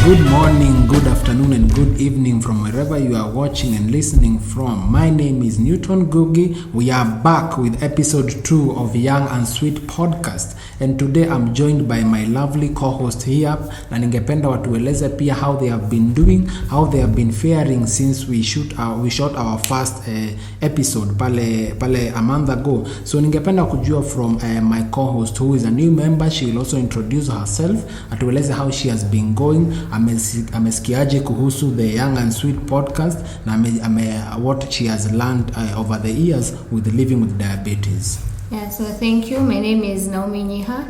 Good morning, good afternoon, and good evening from wherever you are watching and listening from. My name is Newton Gugi. We are back with episode 2 of Young and Sweet podcast, and today I'm joined by my lovely co-host here, na ningependa watueleze pia how they have been doing, how they have been faring since we shot our first episode pale a month ago. So ningependa kujua from my co-host who is a new member. She will also introduce herself, atueleze how she has been going, amesikiaje kuhusu the Young and Sweet podcast, na what she has learned over the years with living with diabetes. Yeah, so thank you. My name is Naomi Nyiha,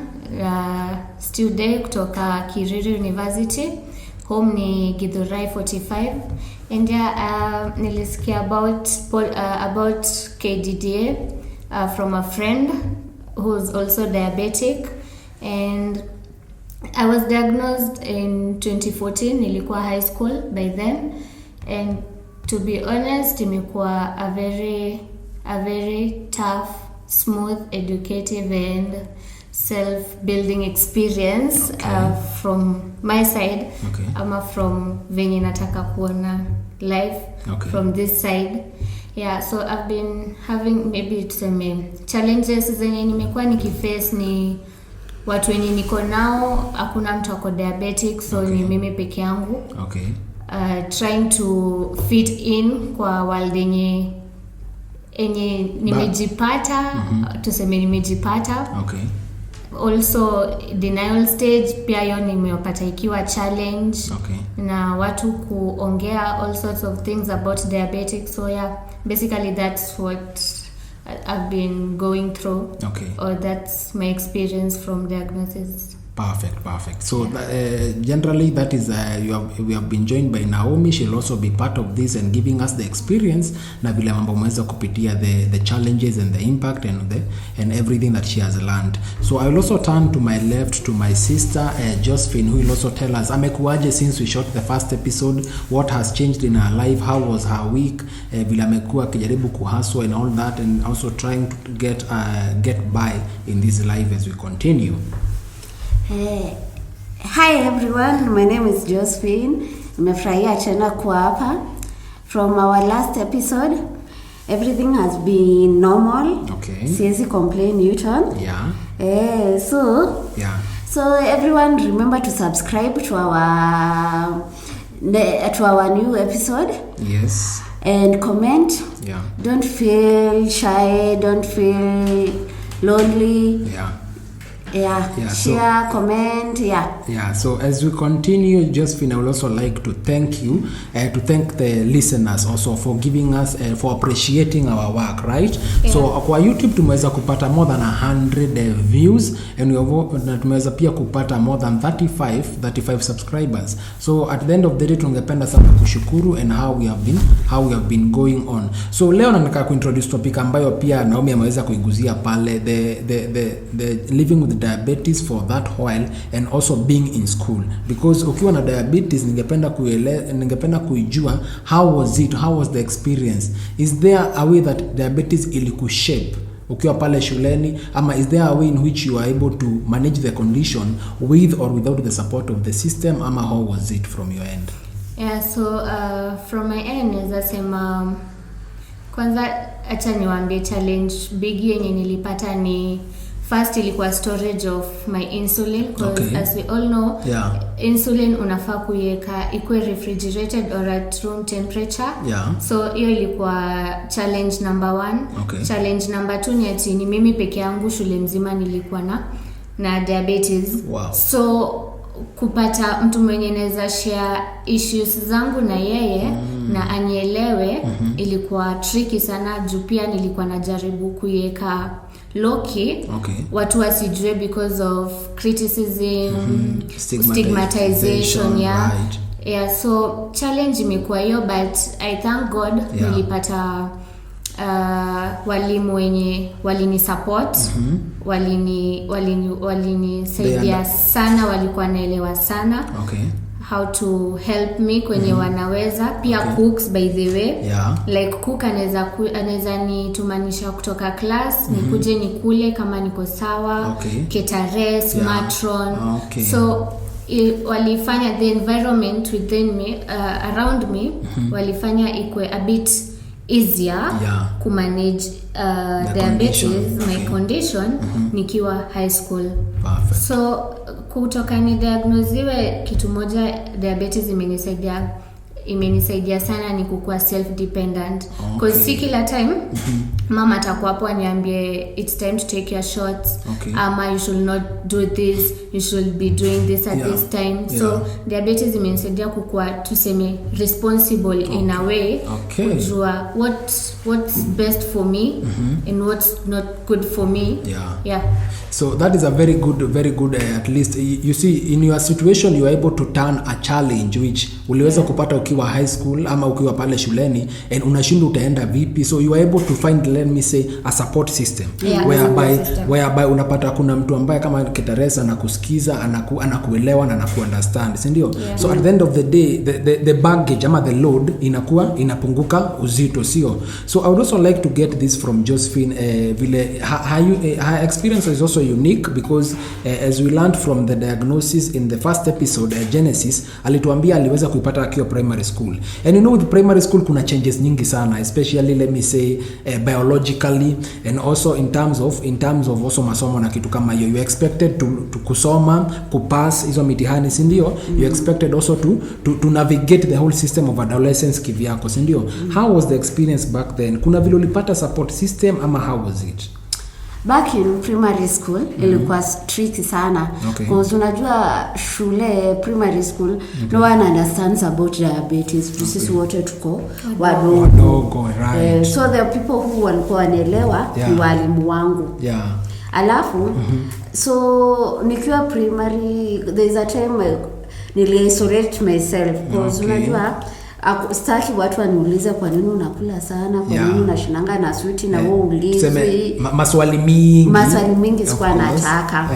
student kutoka Kiriri University. Home ni Githurai 45. And nilisikia about KDDA from a friend who's also diabetic, and I was diagnosed in 2014. Nilikuwa high school by then, and to be honest, imekuwa a very tough, smooth, educative and self-building experience. Okay. From my side. Okay. Ama from venye nataka kuona life. Okay. From this side. Yeah, so I've been having maybe tuseme challenges zenye nimekuwa nikiface ni watu wenye niko nao, hakuna mtu ako diabetic, so okay. Ni mimi peke yangu. Okay. Trying to fit in kwa world enye nimejipata, tuseme nimejipata. Okay. Also denial stage pia hiyo nimepata ikiwa challenge. Okay. Na watu kuongea all sorts of things about diabetes. So yeah, basically that's what I've been going through. Okay. Or that's my experience from diagnosis. Perfect. So generally that is we have been joined by Naomi. She'll also be part of this and giving us the experience na vile mambo mweza kupitia the challenges and the impact and everything that she has learned. So I will also turn to my left to my sister Josephine, who will also tell us amekuaje since we shot the first episode, what has changed in her life, how was her week, vile amekuwa akijaribu kuhustle and all that, and also trying to get by in this life as we continue. Hi everyone, my name is Josephine. Nimefurahia tena kuwa hapa. From our last episode, everything has been normal. Okay. Siwezi complain, Newton. Yeah. So everyone remember to subscribe to our new episode. Yes. And comment. Yeah. Don't feel shy, don't feel lonely. Yeah, share, comment, so as we continue, Josephine, I would also like to thank you, to thank the listeners also for giving us, for appreciating our work, right? Yeah. So kwa YouTube tumeweza kupata more than 100 views, and tumeweza pia kupata more than 35 subscribers. So at the end of the day tungependa sana kushukuru and how we have been going on. So leo nataka kuintroduce topic ambayo pia Naomi ameweza kuiguzia pale, the living with diabetes for that while and also being in school, because ukiwa na diabetes ningependa kuijua how was the experience. Is there a way that diabetes ilikushape ukiwa pale shuleni, ama is there a way in which you are able to manage the condition with or without the support of the system, ama how was it from your end? Yeah, so from my end naweza sema kwanza acha niwaambie challenge big yenye nilipata ni first ilikuwa storage of my insulin, because okay. As we all know, insulin unafaa kuiweka ikuwe refrigerated or at room temperature. So hiyo ilikuwa challenge number 1. Okay. Challenge number 2 ni ati ni mimi peke yangu shule mzima nilikuwa na diabetes. Wow. So kupata mtu mwenye naweza share issues zangu na yeye na anielewe ilikuwa tricky sana, juu pia nilikuwa najaribu kuiweka low-key. Okay. Watu wasijue because of criticism, stigmatization, right. Yeah, so challenge imekuwa hiyo, but I thank God nilipata walimu wenye walini support, walini saidia sana, walikuwa naelewa sana. Okay. How to help me kwenye wanaweza pia. Okay. Cooks by the way, like cook anaweza nitumanisha kutoka class nikuje nikule kama niko sawa. Okay. Caterers, matron. Okay. So walifanya the environment within me, around me, walifanya ikwe a bit easier ku manage diabetes, my condition, nikiwa high school. Perfect. So kutoka ni diagnosewe kitu moja, diabetes imenisaidia sana ni kukuwa self dependent, because si kila time mama atakuwa hapo aniambie it's time to take your shots, ama you should not do this, you should be doing this at this time. So diabetes imenisaidia kukuwa tuseme responsible in a way, kujua what's best for me and what's not good for me. So that is a very good at least you see in your situation you are able to turn a challenge which uliweza kupata ukiwa high school ama ukiwa pale shuleni and unashinda utaenda vipi, so you are able to find, let me say, a support system whereby unapata kuna mtu ambaye kama Teresa anakusikiza, anakuelewa na anakuunderstand, si ndio? So at the end of the day the baggage ama the load inapunguka uzito, sio? So I would also like to get this from Josephine, vile her experience is also unique because as we learned from the diagnosis in the first episode, Genesis alituambia aliweza kuipata akiwa primary school, and you know with primary school kuna changes nyingi sana, especially let me say biologically and also in terms of also masomo na kitu kama hiyo. You expected to kusoma, kupass hizo mitihani, si ndio? You expected also to navigate the whole system of adolescence kivyako, si ndio? How was the experience back then? Kuna vile ulipata support system ama how was it? Back in primary school ilikuwa strict sana, because unajua shule primary school no one understands about diabetes. Sisi wote tuko wadogo, right? So the people who walikuwa wanaelewa ni walimu wangu. Alafu so nikiwa primary there's a time nili-isolate myself, because unajua staki watu waniulize kwa nini unakula sana, kwa nini unashinanga na sweet na wewe ulizi maswali mingi sikuwa nataka.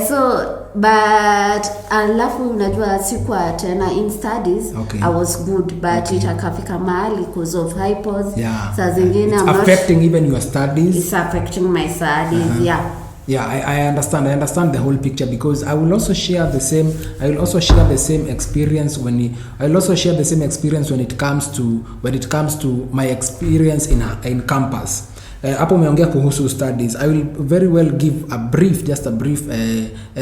So but alafu unajua sikuwa tena in studies, I was good but itakafika mahali because of hypos, saa zingine affecting even your studies, it's affecting my studies. I understand the whole picture, because I will also share the same experience when it comes to my experience in campus. Hapo umeongea kuhusu studies. I will very well give a brief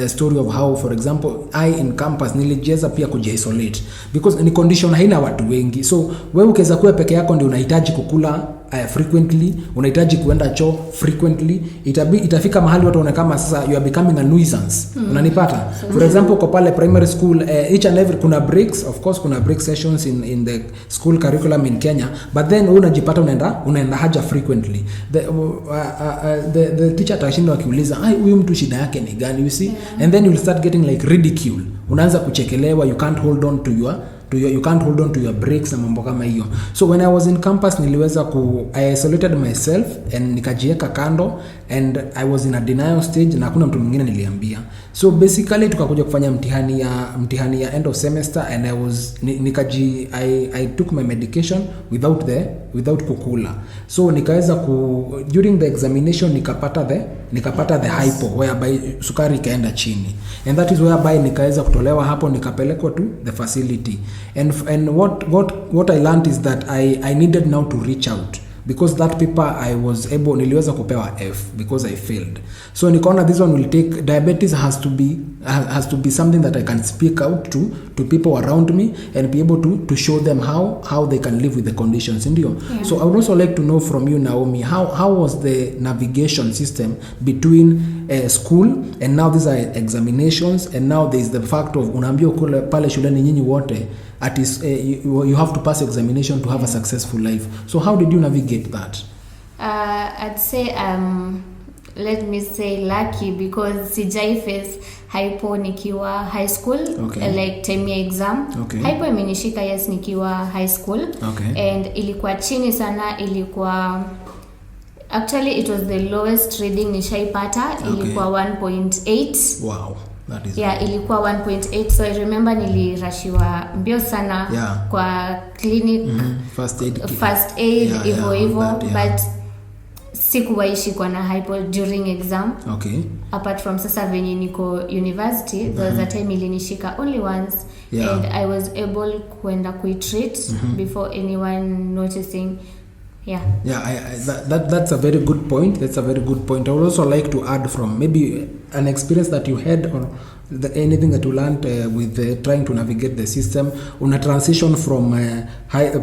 story of how, for example, I in campus nilijeza pia kujiisolate because ni condition haina watu wengi. So wewe ukiweza kuwa peke yako ndio unahitaji kukula frequently, unahitaji kuenda choo frequently, itafika mahali watu wanaona kama sasa you are becoming a nuisance. Unanipata? For example, kwa pale primary school, each and every kuna breaks, of course kuna break sessions in the school curriculum in Kenya, but then unajipata unaenda haja frequently. The teacher atashinda akiuliza huyu mtu shida yake ni gani, you see? And then you will start getting like ridicule. Unaanza kuchekelewa, you can't hold on to your breaks na mambo kama hiyo. So when I was in campus niliweza I isolated myself and nikajieka kando, and I was in a denial stage na hakuna mtu mwingine niliambia. So basically tukakuja kufanya mtihani ya end of semester, and I took my medication without kukula. So nikaweza during the examination nikapata the hypo, whereby sukari ikaenda chini, and that is whereby nikaweza kutolewa hapo, nikapelekwa to the facility, and what I learned is that I needed now to reach out, because that paper niliweza kupewa F because I failed. So nikaona this one will take, diabetes has to be something that I can speak out to people around me and be able to show them how they can live with the conditions, ndio. So I would also like to know from you, Naomi, how was the navigation system between school and now these are examinations, and now there is the fact of unaambia kule pale shuleni nyinyi wote at is you have to pass examination to have a successful life. So how did you navigate that? I'd say let me say lucky, because sijai face hypo nikiwa high school, like time ya exam. Hypo imenishika nikiwa high school, and ilikuwa chini sana, ilikuwa actually it was the lowest reading nishaipata, ilikuwa 1.8. Wow. That is ilikuwa 1.8. So I remember nilirashiwa mbio sana kwa clinic, first aid hivyo, but sikuwaishi kwa na hypo during exam. Okay. Apart from sasa venye niko university, there was a time ilinishika only once, and I was able kwenda kuitreat before anyone noticing. That's a very good point. That's a very good point. I would also like to add from maybe an experience that you had or anything that you learned with trying to navigate the system. Una transition from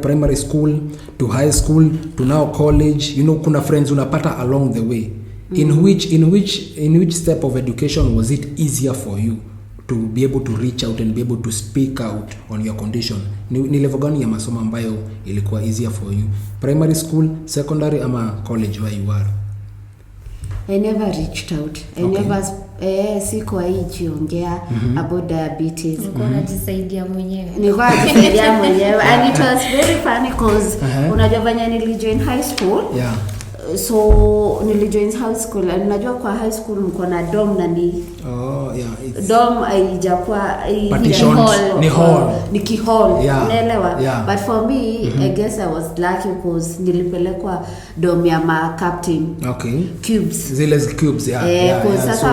primary school to high school to now college. You know, kuna friends unapata along the way. In which step of education was it easier for you to be able to reach out and be able to speak out on your condition? Ni level gani ya masomo ambayo ilikuwa easier for you? Primary school, secondary ama college where you are? I never reached out. I never sikuwa jiongea about diabetes. Nilikuwa najisaidia mwenyewe. And it was very funny because unajua vanya nilijoin high school. Yeah. So nilijoin high school, and unajua kwa high school mko na dorm na ni dorm haijakuwa ni hall ni kihall, unaelewa? But for me I guess I was lucky because nilipelekwa dorm ya ma captain. Okay. Cubes. Zile cubes sasa so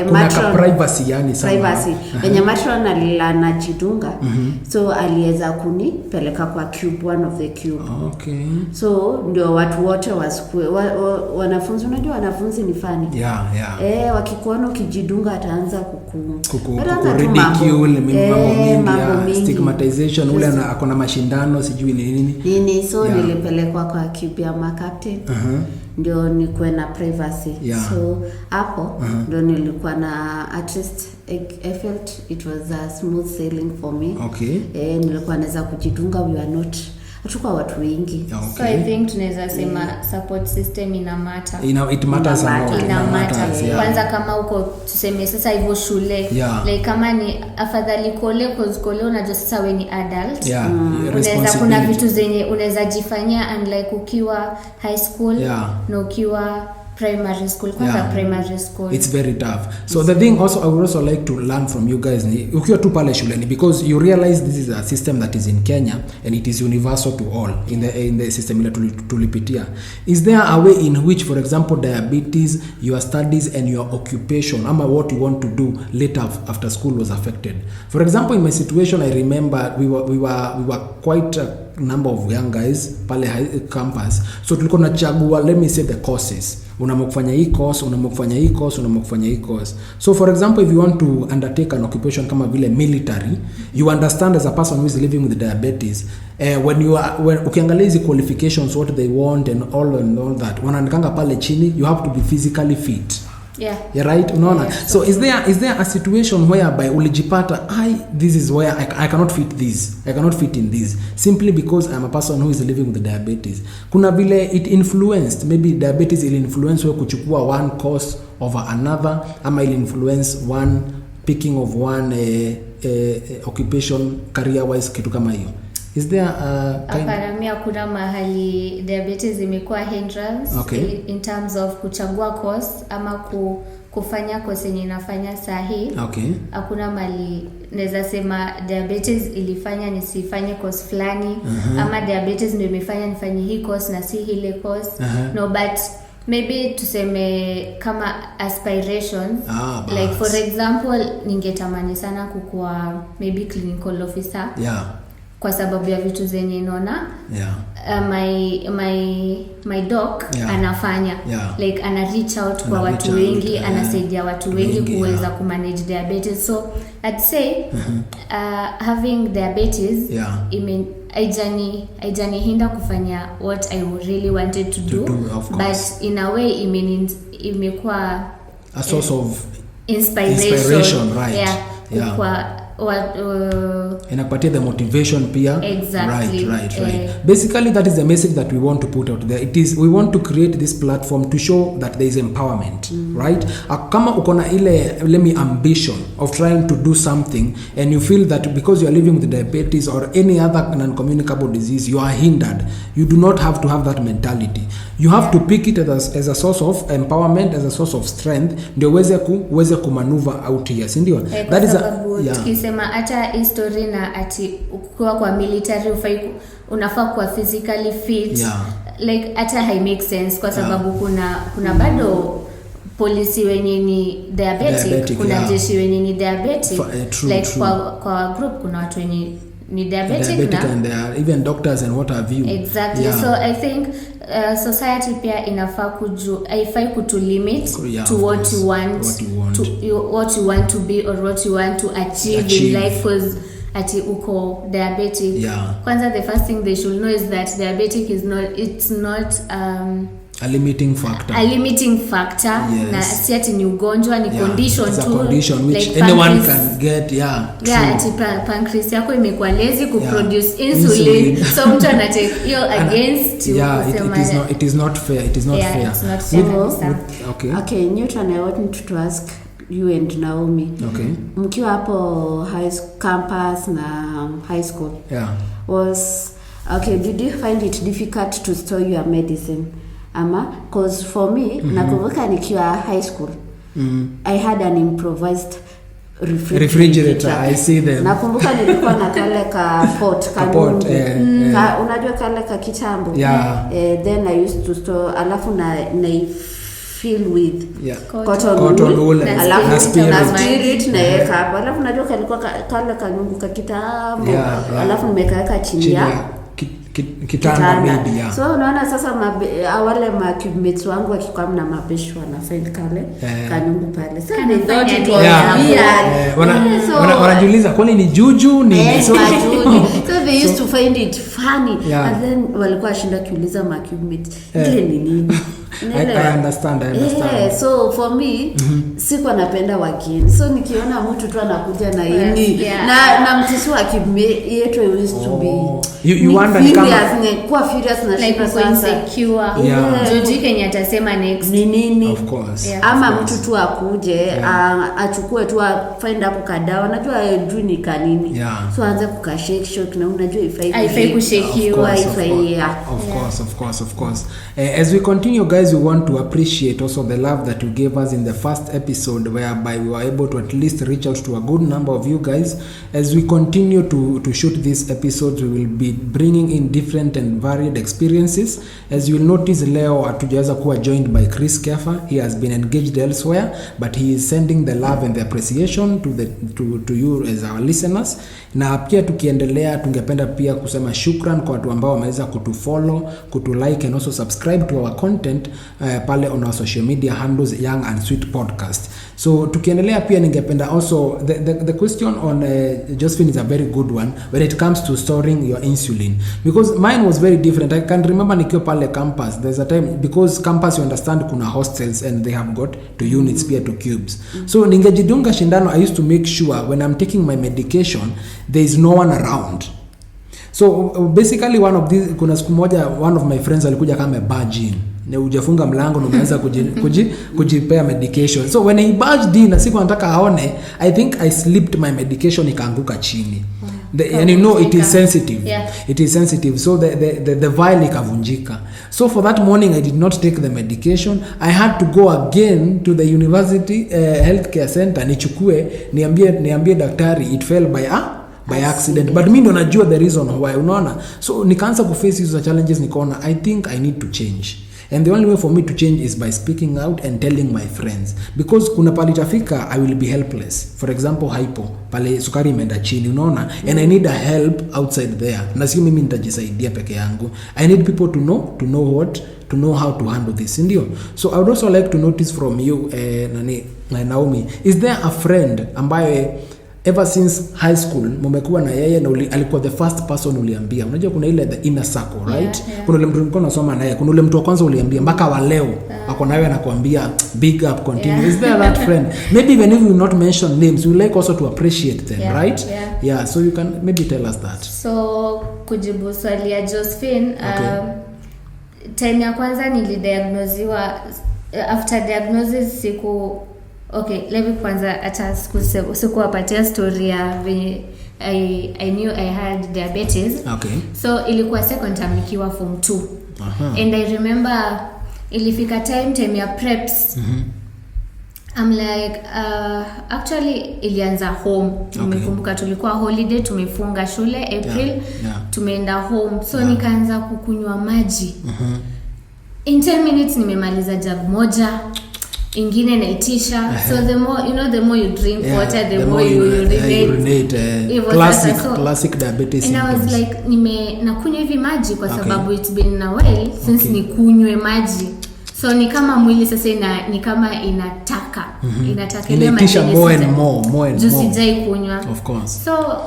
kuna privacy yani sana. Privacy. Wenye matron alijidunga. So aliweza kunipeleka kwa cube, one of the cube. Okay. So ndio watu wote wanafunzi, unajua wanafunzi ni fani. Wakikuona ukijidunga ataanza ridicule, mambo mingi, stigmatization, ule akona mashindano sijui nini. So nilipelekwa kwa cube ya ma captain. Ndio nikuwe na privacy. So hapo ndio nilikuwa na, at least I felt it was a smooth sailing for me. Okay. Nilikuwa naweza kujidunga, we were not atuka watu wengi. Okay. So I think tunaweza sema support system ina matter. It matters a lot. Ina matter. Kwanza kama uko tuseme sasa hivyo shule, like kama ni afadhali kole unajua sasa wewe ni adult. Unaweza kuna vitu zenye unaweza jifanyia unlike ukiwa high school na ukiwa primary school. Primary school it's very tough. So the thing also I would also like to learn from you guys ni ukiwa tu pale shuleni, because you realize this is a system that is in Kenya and it is universal to all in the system ile tulipitia. Is there a way in which, for example, diabetes, your studies and your occupation ama what you want to do later after school was affected? For example, in my situation, I remember we were quite a number of young guys pale campus, so tulikuwa tunachagua, let me say, the courses. Unamokufanya hii course, unamokufanya hii course, unamokufanya hii course. So for example, if you want to undertake an occupation kama vile military, you understand as a person who is living with diabetes, when ukiangalia hizi qualifications, what they want and all that, wanaandikanga pale chini, you have to be physically fit. Yeah, right, unaona? So is there a situation whereby ulijipata this is where I cannot fit this, I cannot fit in this, simply because I'm a person who is living with diabetes? Kuna vile it influenced, maybe diabetes will influence wewe kuchukua one course over another, ama will influence one picking of one occupation career wise, kitu kama hiyo? Is there Aparamia kuna mahali diabetes imekuwa hindrance in terms of kuchagua course ama kufanya course yenye nafanya sahi. Hakuna mali naweza sema diabetes ilifanya nisifanye course fulani, ama diabetes ndio imefanya nifanye hii course na si ile course. No, but maybe tuseme kama aspirations, like for example ningetamani sana kukuwa maybe clinical officer. Kwa sababu ya vitu zenye naona my doc anafanya, like ana reach out kwa watu wengi, anasaidia watu wengi kuweza kumanage diabetes. So I'd say having diabetes aijani hinda kufanya what I really wanted to do, but in a way imekuwa a source of inspiration, right? Kwa inakupatia the motivation pia. Exactly. Right. Basically that is the message that we want to put out there. It is, we want to create this platform to show that there is empowerment, right? Kama uko na ile ambition of trying to do something and you feel that because you are living with diabetes or any other non-communicable disease you are hindered, you do not have to have that mentality. You have to pick it as a source of empowerment, as a source of strength, ndio uweze kumaneuver out here, si ndio? That is tukisema hata history na ati ukiwa kwa military unafaa kuwa physically fit, like hata hai make sense kwa sababu kuna bado polisi wenye ni diabetic kuna jeshi wenye ni diabetic like kwa group kuna watu wenye ni diabetic na and there are even doctors and what have you. Exactly. So I think society pia inafaa haifai kutu limit to what you want to be or what you want to achieve in life, because ati uko diabetic. Kwanza the first thing they should know is that diabetic is not a limiting factor. Yes. Na si ati ni ugonjwa, ni condition tu, condition which like anyone can get. Ati pancreas yako imekuwa lazy kuproduce insulin. So mtu anatake hiyo against you. It is not fair. It is not fair. It's not fair. Okay, Newton, I want to ask you and Naomi. Okay. Mkiwa hapo campus na high school. Did you find it difficult to store your medicine? Because for me, nakumbuka nikiwa high school, I had an improvised refrigerator. I see them. Nakumbuka nilikuwa na kale ka pot. Unajua kale ka kitambo. Then I used to store, alafu na fill with cotton wool, alafu na spirit na yeka hapo, alafu najua kalikuwa kale kanyungu ka kitambo, alafu nimekaweka chini ya kitanda maybe. So unaona sasa wale macumates wangu wakikuwa na mabeshi wanafanya kale kanyungu pale. So they thought it was wanajiuliza kwani ni juju ni so they used to find it funny. And then walikuwa shinda kiuliza macumates ile ni nini. I understand. So for me, sikuwa napenda wageni. So nikiona mtu tu anakuja na yini na mtisi wa yetu used to be you wonder kwa furious na like insecure. Joji Kenya atasema next ni nini, of course. Ama mtu tu akuje achukue tu find hapo kadawa, najua juu ni kanini. So anze kukashake shock na unajua ifai kushakiwa of course. As we continue, guys, we want to appreciate also the love that you gave us in the first episode, whereby we were able to at least reach out to a good number of you guys. As we continue to shoot these episodes, we will be bringing in different and varied experiences. As you will notice, leo hatujaweza kuwa joined by Chris Kefa. He has been engaged elsewhere, but he is sending the love and the appreciation to you as our listeners. Na pia tukiendelea, tungependa pia kusema shukran kwa watu ambao wameweza kutufollow, kutulike and also subscribe to our content pale on our social media handles Young and Sweet Podcast. So tukiendelea pia ningependa also the question on Josephine is a very good one when it comes to storing your insulin, because mine was very different. I can remember nikiwa pale campus, there's a time, because campus you understand kuna hostels and they have got to units pia to cubes. So ningejidunga shindano, I used to make sure when I'm taking my medication there is no one around. So basically kuna siku moja one of my friends alikuja kama barge in. Na ujafunga mlango na umeanza kujipea medication. So when he barged in, siku nataka aone, I think I slipped my medication ikaanguka chini. And you know it is sensitive. It is sensitive. So the vial ikavunjika. So for that morning I did not take the medication. I had to go again to the university healthcare center nichukue, niambie daktari it fell by accident, but mimi ndo najua the reason why, unaona. So nikaanza kuface hizo challenges, nikaona I think I need to change, and the only way for me to change is by speaking out and telling my friends, because kuna pali tafika I will be helpless. For example, hypo pale sukari imeenda chini, unaona, and I need a help outside there, na sio mimi nitajisaidia peke yangu. I need people to know how to handle this, ndio. So I would also like to notice from you Naomi, is there a friend ambaye ever since high school mmekuwa na yeye na alikuwa the first person uliambia? Unajua kuna ile the inner circle, right? Kuna ule mtu mlikuwa unasoma naye, kuna ule mtu wa kwanza uliambia mpaka wa leo ako nawe anakuambia big up, continue. Is there that friend? Maybe even if you not mention names, we like also to appreciate them, right? So you can maybe tell us that. So kujibu swali ya Josephine, time ya kwanza nilidiagnoziwa, after diagnosis let me kwanza acha sikuwapatia story ya I knew I had diabetes. So ilikuwa second term nikiwa form 2. And I remember ilifika time ya preps. I'm like actually ilianza home. Nimekumbuka tulikuwa holiday, tumefunga shule April, tumeenda home, so nikaanza kukunywa maji. In 10 minutes nimemaliza jug moja, ingine naitisha. So the more you drink water, the more you urinate. Classic diabetes. And I was like, nakunywa hivi maji kwa sababu it's been a while since nikunywe maji. So ni kama mwili sasa ni kama inataka ile maji more and more. Sijai kunywa. Of course. So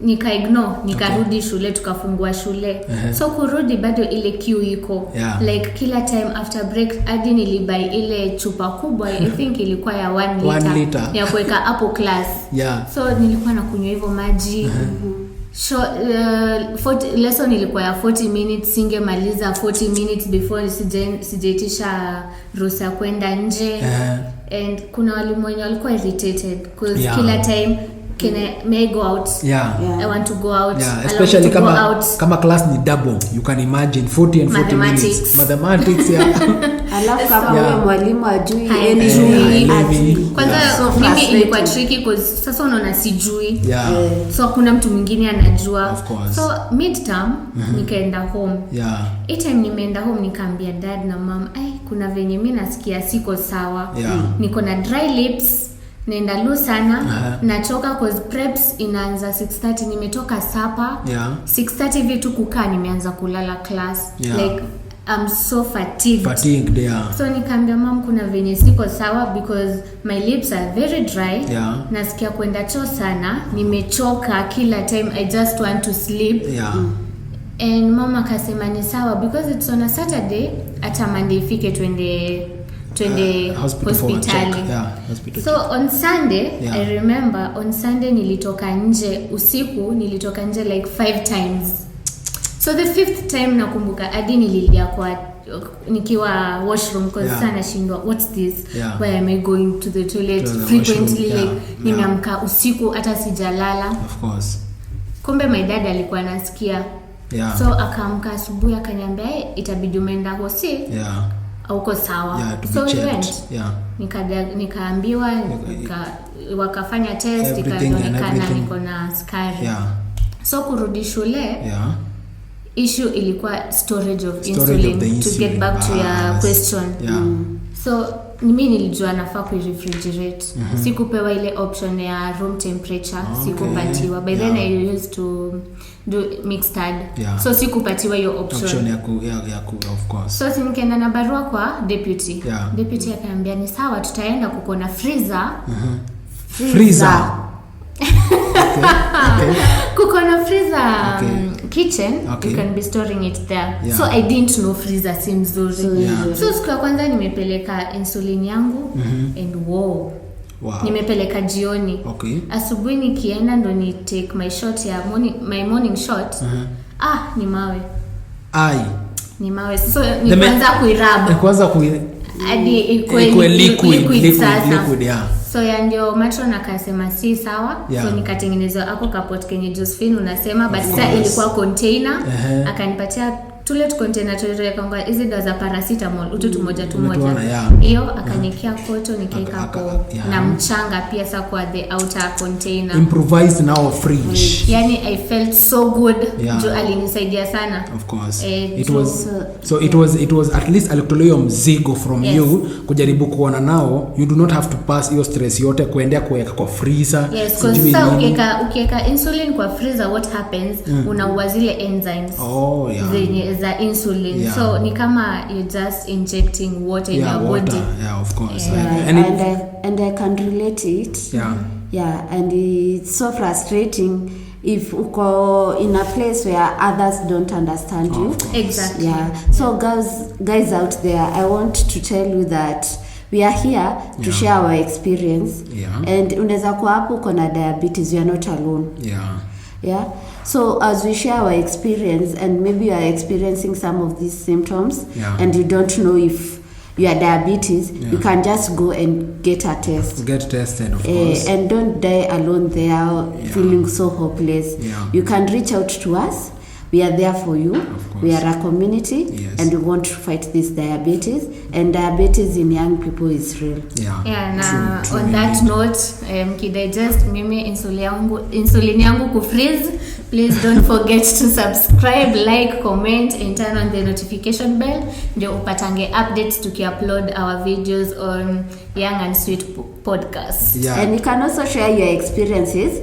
nika-ignore, nikarudi shule, tukafungua shule. So kurudi bado ile queue iko. Like kila time after break hadi nilibai ile chupa kubwa, I think ilikuwa ya 1 liter ya kuweka hapo class. So nilikuwa nakunywa hivyo maji. Lesson ilikuwa ya 40 minutes, singemaliza 40 minutes before sijaitisha ruhusa kwenda nje. And kuna walimu wenye walikuwa irritated because kila time may I go out? I want to go out. Especially kama class ni double, you can imagine 40 and 40 minutes. Mathematics. Alafu kama mwalimu ajui kwanza mimi ilikuwa tricky because sasa unaona sijui. So kuna mtu mwingine anajua. So midterm nikaenda home. Time nimeenda home nikaambia dad na mom, kuna venye mimi nasikia siko sawa. Niko na dry lips, naenda low sana, nachoka cause preps inaanza 6:30, nimetoka sapa 6:30 vitu kukaa, nimeanza kulala class. Like I'm so fatigued. So nikaambia mom kuna venye siko sawa because my lips are very dry. Nasikia kwenda choo sana, nimechoka kila time, I just want to sleep. And mama akasema ni sawa because it's on a Saturday, hata Monday ifike twende hospitali. So on Sunday, I remember on Sunday nilitoka nje usiku, nilitoka nje like 5 times. So the 5th time nakumbuka hadi nililia kwa nikiwa washroom because sana shindwa what's this, why am I going to the toilet frequently, like nimeamka usiku hata sijalala. Of course. Kumbe my dad alikuwa anasikia. So akaamka asubuhi akaniambia itabidi umeenda hosi. Uko sawa. So we went. Nikaambiwa wakafanya test, ikaonekana niko na sukari. So kurudi shule, issue ilikuwa storage of insulin. To get back to your question. So mimi nilijua nafaa ku refrigerate. Sikupewa ile option ya room temperature, sikupatiwa. By then I used to do mixed. So sikupatiwa hiyo option ya of course. So nikaenda na barua kwa deputy. Deputy akaniambia ni sawa, tutaenda kuko na freezer. Freezer. Kuko na freezer kitchen, you can be storing it there. So I didn't know freezer si mzuri. So siku ya kwanza nimepeleka insulin yangu and nimepeleka jioni. Asubuhi nikienda ndo ni take my shot ya my morning shot. Ni mawe. Ni mawe. So nikaanza kuirub. Hadi ikuwe liquid sasa. So ndio matron akasema si sawa. So nikatengenezwa hapo kapot kenye Josephine unasema, but sasa ilikuwa container. Akanipatia tule container tulitoa kanga hizi dawa za paracetamol utu moja. Hiyo akanikia koto nikaeka hapo na mchanga pia sa kwa the outer container. Improvised now fridge. Yani I felt so good. Jo alinisaidia sana. Of course. It was at least alikutolea mzigo from you kujaribu kuona nao you do not have to pass your stress yote kuendea kuweka kwa freezer. Ukiweka insulin kwa freezer, what happens? Unaua zile enzymes. Za insulin. So ni kama you just injecting water in your body. Of course. And I can relate it. And it's so frustrating if uko in a place where others don't understand you. Exactly. So guys out there, I want to tell you that we are here to share our experience. And unaweza kuwa hapo uko na diabetes, you are not alone. So as we share our experience, and maybe you are experiencing some of these symptoms, and you don't know if you are diabetes, you can just go and get a test. Get tested, of course. And don't die alone there, feeling so hopeless. You can reach out to us. we are there for you. We are a community, and we want to fight this diabetes, and diabetes in young people is real. Na on that note, kidigest mimi insulin yangu kufreeze. Please don't forget to subscribe, like, comment, and turn on the notification bell ndio upatange updates tuki-upload our videos on Young and Sweet podcast. And you can also share your experiences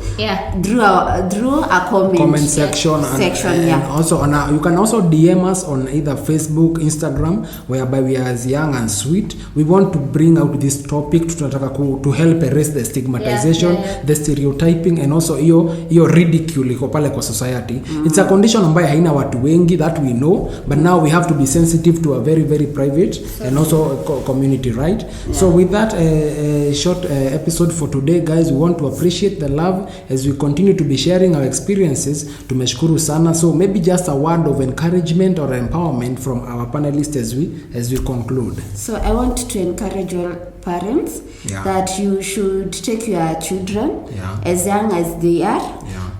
through a comment section and also on you can also DM us on either Facebook, Instagram, whereby we are as Young and Sweet. We want to bring out this topic to help erase the stigmatization, the stereotyping, and also iyo ridicule iko pale kwa society. It's a condition ambayo haina watu wengi, that we know, but now we have to be sensitive to a very very private and also community, right? So with that short episode for today, guys, we want to appreciate the love as we continue to be sharing our experiences. Tumeshukuru sana. So maybe just a word of encouragement or empowerment from our panelists as we conclude. So I want to encourage all parents that you should take your children as young as they are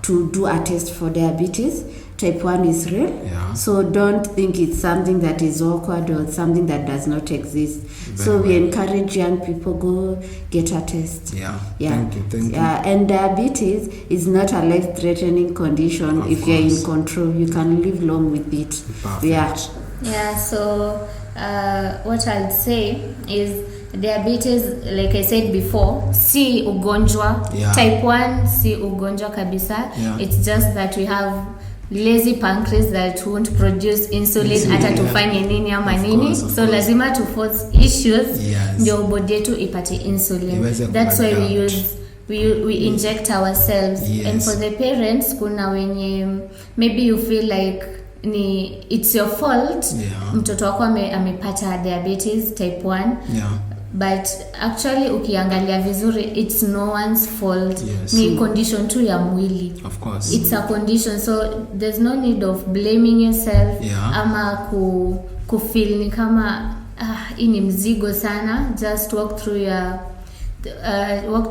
to do a test for diabetes. Type 1 is real. So don't think it's something that is awkward or something that does not exist. We encourage young people, go get a test. Thank you. And diabetes is not a life-threatening condition. If you're in control, you can live long with it. Perfect. So what I'll say is diabetes, like I said before, si ugonjwa. Type 1 si ugonjwa kabisa. It's just that we have lazy pancreas that won't produce insulin hata tufanye nini ama nini. So lazima to force issues ndio body yetu ipate insulin. That's why we inject ourselves. And for the parents, kuna wenye maybe you feel like it's your fault mtoto wako amepata diabetes type 1. But actually ukiangalia vizuri, it's no one's fault. Ni condition tu ya mwili. Of course. It's a condition, so there's no need of blaming yourself ama kufeel ni kama hii ni mzigo sana. Just walk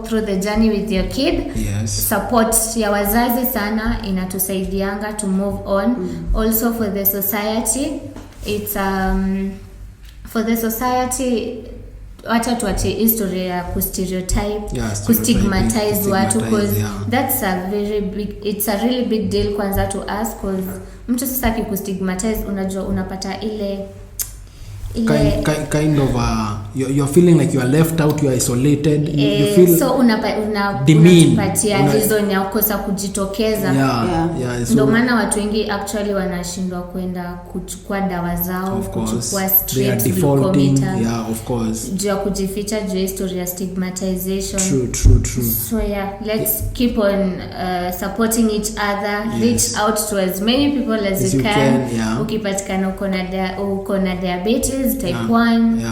through the journey with your kid. Support ya wazazi sana inatusaidianga to move on. Also for the society, it's for the society, wacha tuache history ya kustereotype, kustigmatize watu, because that's a very big, it's a really big deal kwanza to us, because mtu sasa akikustigmatize unajua unapata ile kind of you're feeling like you are left out, you are isolated, you feel so unapatia reason ya kukosa kujitokeza. Ndio maana watu wengi actually wanashindwa kwenda kuchukua dawa zao, kuchukua straight glucometer. Of course. Juu ya kujificha juu history ya stigmatization. True. So let's keep on supporting each other. Reach out to as many people as you can. Ukipatikana uko na diabetes type 1,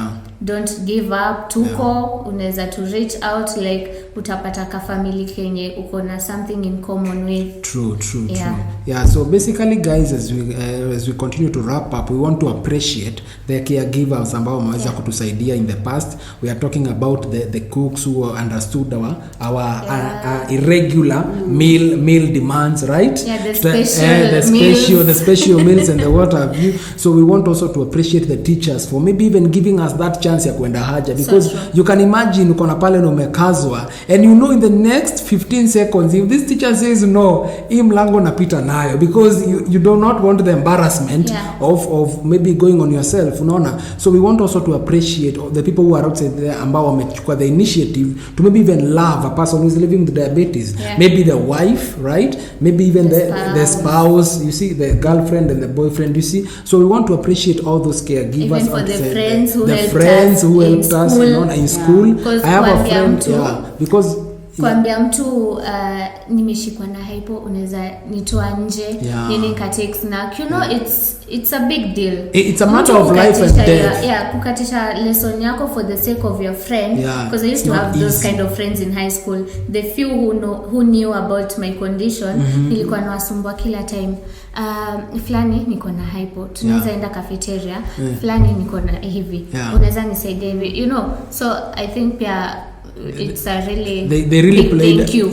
don't give up. Unaweza to reach out, like utapata ka family kenye uko na something in common with. True. So basically guys, as we continue to wrap up, we want to appreciate the caregivers ambao wameweza kutusaidia in the past. We are talking about the cooks who understood our irregular meal demands, right? The special meals and the what have you. So we want also to appreciate the teachers for maybe even giving us that chance ya kwenda haja, because you can imagine uko na pale na umekazwa, and you know in the next 15 seconds if this teacher says no, hii mlango napita nayo, because you do not want the embarrassment of maybe going on yourself, unaona. So we want also to appreciate the people who are outside there ambao wamechukua the initiative to maybe even love a person who is living with diabetes, maybe the wife, right? Maybe even the spouse, you see, the girlfriend and the boyfriend, you see. So we want to appreciate all those caregivers, even for the friends who helped us in school. I have a friend because kuambia mtu nimeshikwa na hypo, unaweza nitoa nje nini ka take snack, you know, it's a big deal. It's a matter of life and death. Kukatisha lesson yako for the sake of your friend, because I used to have those kind of friends in high school. The few who knew about my condition, nilikuwa nawasumbua kila time. Fulani niko na hypo, tunaweza enda cafeteria, fulani niko na hivi, unaweza nisaidia hivi, you know. So I think pia it's a really they really big played, thank you.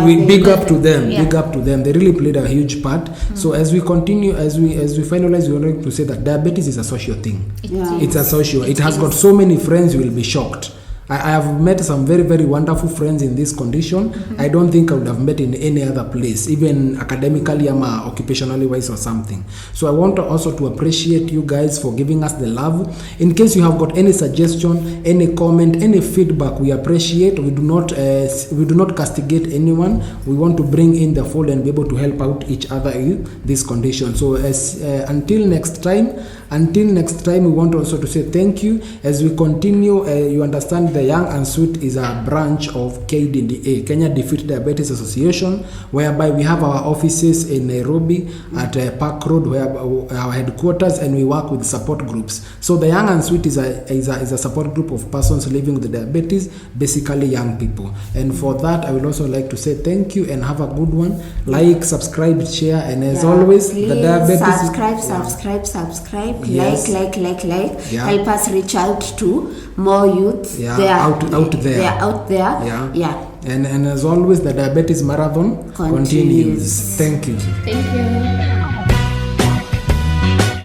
We big up to them, Yeah. big up to them. They really played a huge part. So as we continue, as we finalize, we would like to say that diabetes is a social thing. It's a social. It has got so many friends, you will be shocked. I have met some very, very wonderful friends in this condition. I don't think I would have met in any other place, even academically or occupationally wise or something. So I want also to appreciate you guys for giving us the love. In case you have got any suggestion, any comment, any feedback, we appreciate. We do not castigate anyone. We want to bring in the fold and be able to help out each other in this condition. So until next time, we want also to say thank you. As we continue, you understand the Young and Sweet is a branch of KDDA, Kenya Defeat Diabetes Association, whereby we have our offices in Nairobi at Park Road, where our headquarters, and we work with support groups. So the Young and Sweet is a support group of persons living with diabetes, basically young people. And for that, I would also like to say thank you and have a good one. Like, subscribe, share, and as always, please, the diabetes subscribe. Yes. Like. Yeah. Help us reach out to more youth. Yeah, They are out there. They are out there. Yeah. And as always, the diabetes marathon continues. Thank you. Thank you.